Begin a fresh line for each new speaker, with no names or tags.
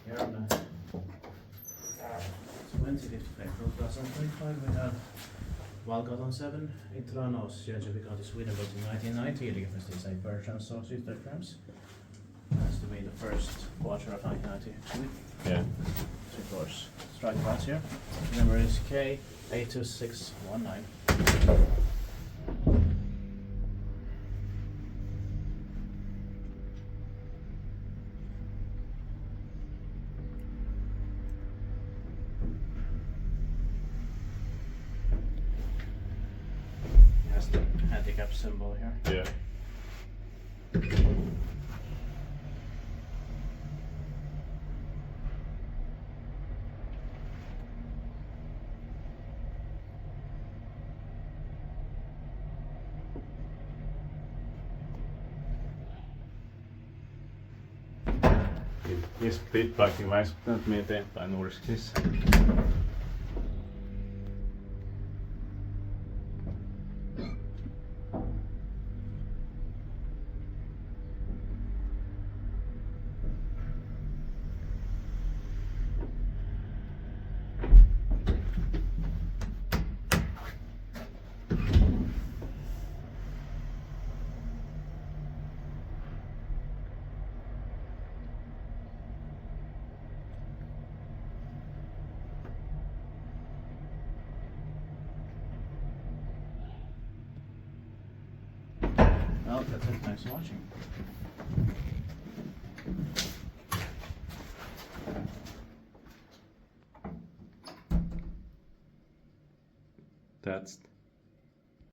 Here on the 25th of April 2025 we had Vallgatan 7 in Tranås, Jönköping County, Sweden, built in 1990. Det finns det sig Bertrams och Systertrams. Has to be the first quarter of 1990 actually.
Yeah.
3 floors. Strike price here. The number is K82619. Has the handicap symbol here.
Yeah. Yes, speedbiking väistyttänyt me eteenpäin uudestaan.
Well, that's it. Thanks for watching.
That's